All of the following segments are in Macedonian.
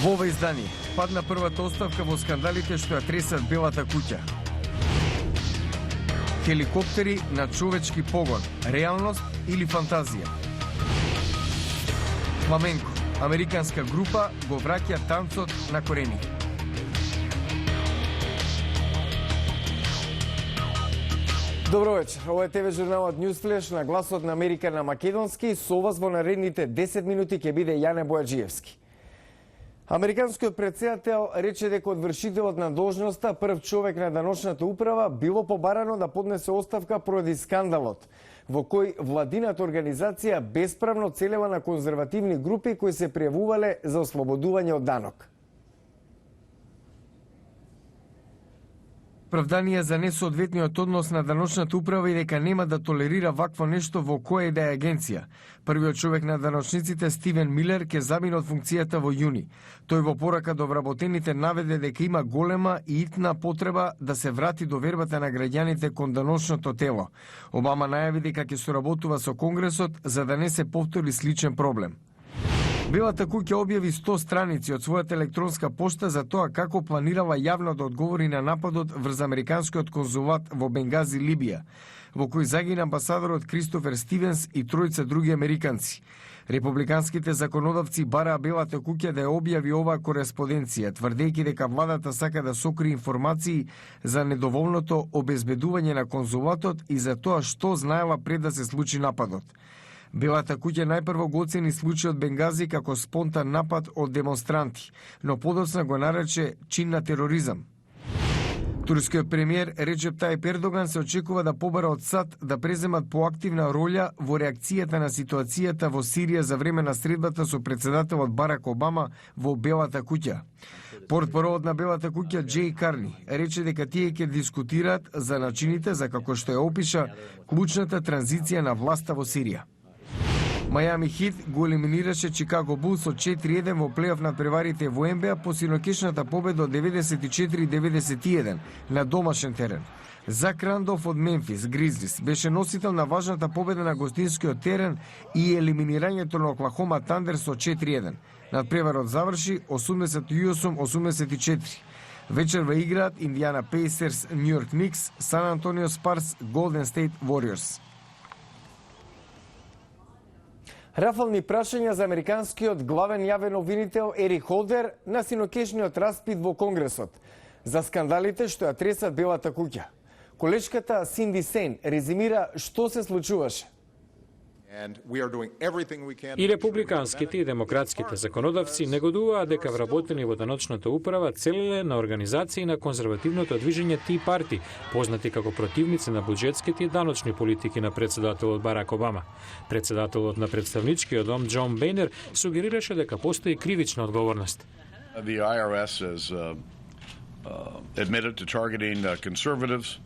Во ова издание падна првата оставка во скандалите што ја тресат Белата куќа. Хеликоптери на човечки погон, реалност или фантазија? Фламенко, американска група го враќа танцот на корени. Добро вечер. Ова е ТВ журналот Newsflash на гласот на Америка на македонски. Со вас во наредните 10 минути ќе биде Јане Бојаджиевски. Американскиот претседател рече дека од вршителот на должноста, прв човек на даночната управа, било побарано да поднесе оставка поради скандалот, во кој владината организација бесправно целева на конзервативни групи кои се пријавувале за ослободување од данок. Правдание за несоодветниот однос на даночната управа и дека нема да толерира вакво нешто во која и да е агенција. Првиот човек на даночниците, Стивен Милер, ќе замине од функцијата во јуни. Тој во порака до вработените наведе дека има голема и итна потреба да се врати довербата на граѓаните кон даночното тело. Обама најави дека ќе соработува со Конгресот за да не се повтори сличен проблем. Белата куќа објави 100 страници од својата електронска пошта за тоа како планирала јавно да одговори на нападот врз американскиот конзулат во Бенгази, Либија, во кој загина амбасадорот Кристофер Стивенс и тројца други американци. Републиканските законодавци бараа Белата куќа да ја објави оваа кореспонденција, тврдејќи дека владата сака да сокри информации за недоволното обезбедување на конзулатот и за тоа што знаела пред да се случи нападот. Белата куќа најпрво го оцени случајот Бенгази како спонтан напад од демонстранти, но подоцна го нарече чин на тероризам. Турскиот премиер Реджеп Тајип Ердоган се очекува да побара од САД да преземат поактивна роља во реакцијата на ситуацијата во Сирија за време на средбата со председателот Барак Обама во Белата куќа. Портпаровот на Белата куќа Џеј Карни рече дека тие ќе дискутираат за начините за како што ја опиша клучната транзиција на власта во Сирија. Мајами Хит го елиминираше Чикаго Булс со 4-1 во плейоф над преварите во НБА по синокешната победа од 94-91 на домашен терен. Зак Рандолф од Мемфис Гризлис беше носител на важната победа на гостинскиот терен и елиминирањето на Оклахома Тандер со 4-1. Надпреварот заврши 88-84. Вечерва играат Индиана Пейсерс, Нью Йорк Никс, Сан Антонио Спарс, Голден Стейт Вориорс. Рафални прашања за американскиот главен јавен обвинител Ерик Холдер на синокешниот распит во Конгресот за скандалите што ја тресат Белата куќа. Колешката Синди Сейн резимира што се случуваше. И републиканските и демократските законодавци негодуваат дека вработени во даночната управа целеле на организации на конзервативното движење Ти Парти, познати како противници на буџетските и даночни политики на председателот Барак Обама. Председателот на представничкиот дом Џон Бейнер сугерираше дека постои кривична одговорност. The IRS has admitted to targeting conservatives.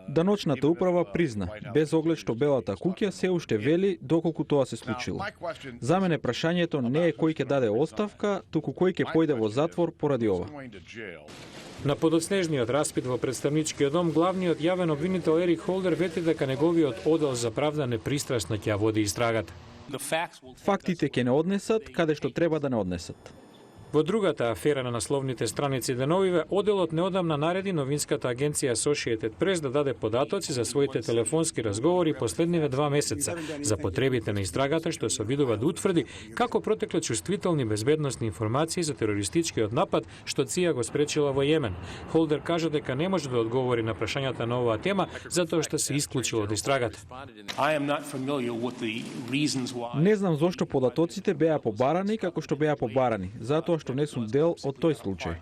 Даночната управа призна, без оглед што Белата куќа се уште вели доколку тоа се случило. За мене прашањето не е кој ќе даде оставка, туку кој ќе појде во затвор поради ова. На подоцнежниот распит во представничкиот дом, главниот јавен обвинител Ерик Холдер вети дека неговиот одел за правда непристрасно ќе ја води истрагата. Фактите ќе не однесат каде што треба да не однесат. Во другата афера на насловните страници деновиве, оделот неодамна нареди новинската агенција Associated Press да даде податоци за своите телефонски разговори последниве 2 месеца за потребите на истрагата, што се обидува да утврди како протекле чувствителни безбедносни информации за терористичкиот напад што ЦИА го спречила во Јемен. Холдер кажа дека не може да одговори на прашањата на оваа тема затоа што се исклучил од истрагата. Не знам зошто податоците беа побарани како што беа побарани, затоа што не сум дел од тој случај.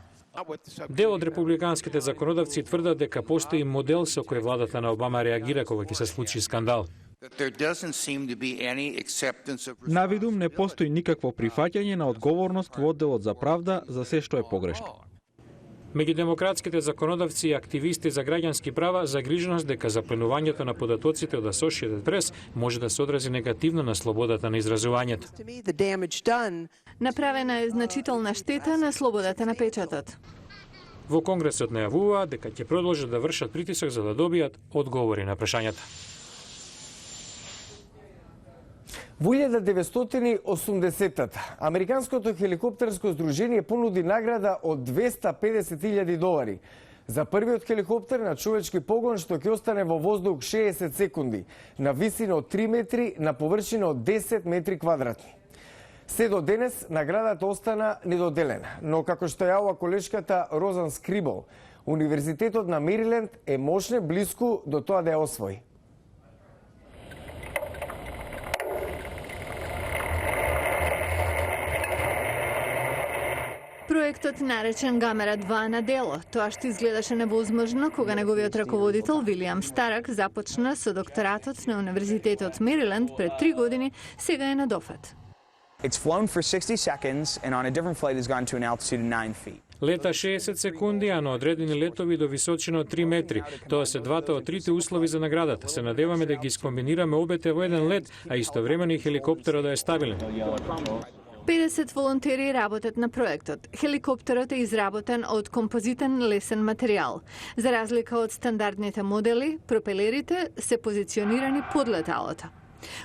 Дел од републиканските законодавци тврдат дека постои модел со кој владата на Обама реагира кога ќе се случи скандал. Навидум не постои никакво прифаќање на одговорност во одделот за правда за се што е погрешно. Меѓу демократските законодавци и активисти за граѓански права загриженост дека запленувањето на податоците од Associated Press може да се одрази негативно на слободата на изразувањето. Направена е значителна штета на слободата на печатот. Во Конгресот најавуваат дека ќе продолжат да вршат притисок за да добијат одговори на прашањата. Во 1980-та, Американското хеликоптерско здружение понуди награда од $250,000 за првиот хеликоптер на човечки погон што ќе остане во воздух 60 секунди, на висина од 3 метри, на површина од 10 метри квадратни. Се до денес наградата остана недоделена, но како што јавува колешката Розан Скрибол, Универзитетот на Мериленд е мошне близку до тоа да ја освои. Проектот наречен Гамера 2 на дело. Тоа што изгледаше невозможно кога неговиот раководител Вилијам Старак започна со докторатот на Универзитетот Мериленд пред 3 години, сега е на дофат. It's flown for 60 seconds and on a different flight has gone to an altitude of 9 feet. Лета 60 секунди, а на одредени летови до височина од 3 метри. Тоа се двата од трите услови за наградата. Се надеваме да ги скомбинираме обете во еден лет, а истовремено и хеликоптерот да е стабилен. 50 волонтери работат на проектот. Хеликоптерот е изработен од композитен лесен материјал. За разлика од стандардните модели, пропелерите се позиционирани под леталото.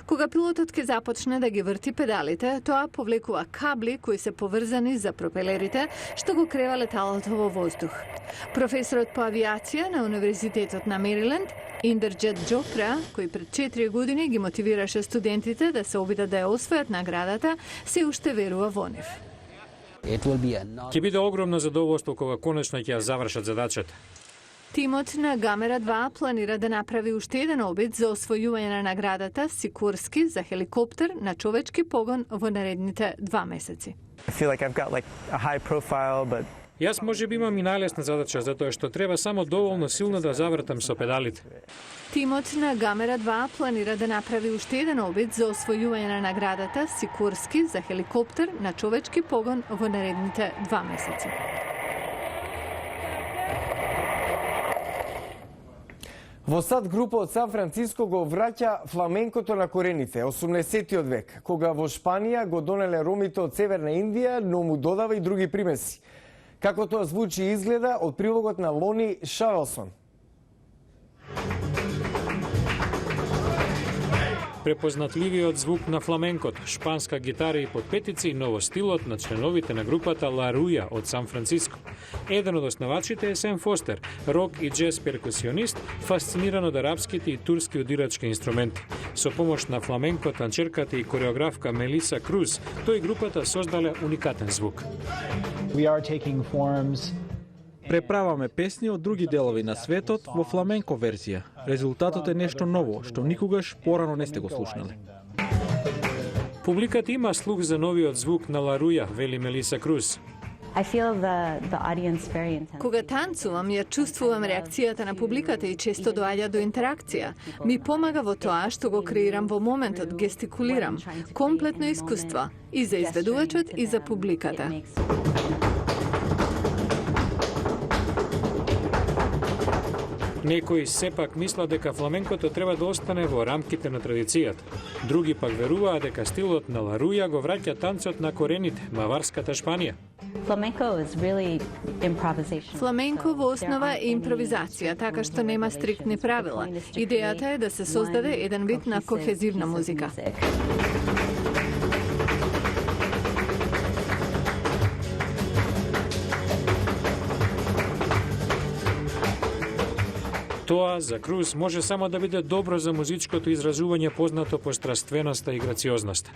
Кога пилотот ќе започне да ги врти педалите, тоа повлекува кабли кои се поврзани за пропелерите, што го крива леталото во воздух. Професорот по авиација на Универзитетот на Мериленд, Индерџет Джопра, кој пред 4 години ги мотивираше студентите да се обидат да ја освојат наградата, се уште верува во нив. Ќе биде огромно задоволство кога конечно ќе ја завршат задачата. Тимот на Гамера 2 планира да направи уште еден обид за освојување на наградата Сикорски за хеликоптер на човечки погон во наредните 2 месеци. Јас можеби имам и најлесна задача, затоа што треба само доволно силно да завртам со педалите. Тимот на Гамера 2 планира да направи уште еден обид за освојување на наградата Сикорски за хеликоптер на човечки погон во наредните 2 месеци. Во сад група од Сан Франциско го враќа фламенкото на корените, 18-тиот век, кога во Шпанија го донеле ромите од Северна Индија, но му додава и други примеси. Како тоа звучи и изгледа од прилогот на Лони Шавелсон. Препознатливиот звук на фламенкот, шпанска гитара и подпетици, ново стилот на членовите на групата Ла Руја од Сан Франциско. Еден од основачите е Сем Фостер, рок и джез перкусионист, фасциниран од арапските и турски удирачки инструменти. Со помош на фламенко танчерката и кореографка Мелиса Круз, тој групата создале уникатен звук. Преправаме песни од други делови на светот во фламенко верзија. Резултатот е нешто ново, што никогаш порано не сте го слушнале. Публиката има слух за новиот звук на Ла Руја, вели Мелиса Круз. Кога танцувам, ја чувствувам реакцијата на публиката и често доаѓа до интеракција. Ми помага во тоа што го креирам во моментот, гестикулирам. Комплетно искуство и за изведувачот и за публиката. Некои сепак мислат дека фламенкото треба да остане во рамките на традицијата. Други пак веруваат дека стилот на Ла Руја го враќа танцот на корените, маварската Шпанија. Фламенко во основа е импровизација, така што нема стриктни правила. Идејата е да се создаде еден вид на кохезивна музика. Тоа за Круз може само да биде добро за музичкото изразување познато по страственоста и грациозноста.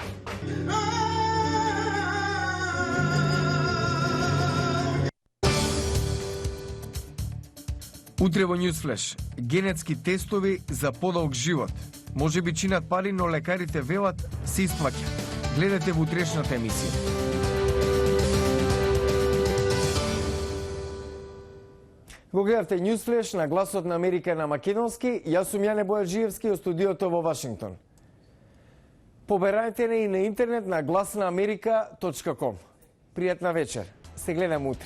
Утре во Newsflash, генетски тестови за подолг живот. Може би чинат пари, но лекарите велат се исплаќа. Гледате во утрешната емисија. Го гледавте Newsflash на Гласот на Америка на македонски. Јас сум Јане Бојаджиевски од студиото во Вашингтон. Поберајте не и на интернет на гласнааmerika.com. Пријатна вечер. Се гледам утре.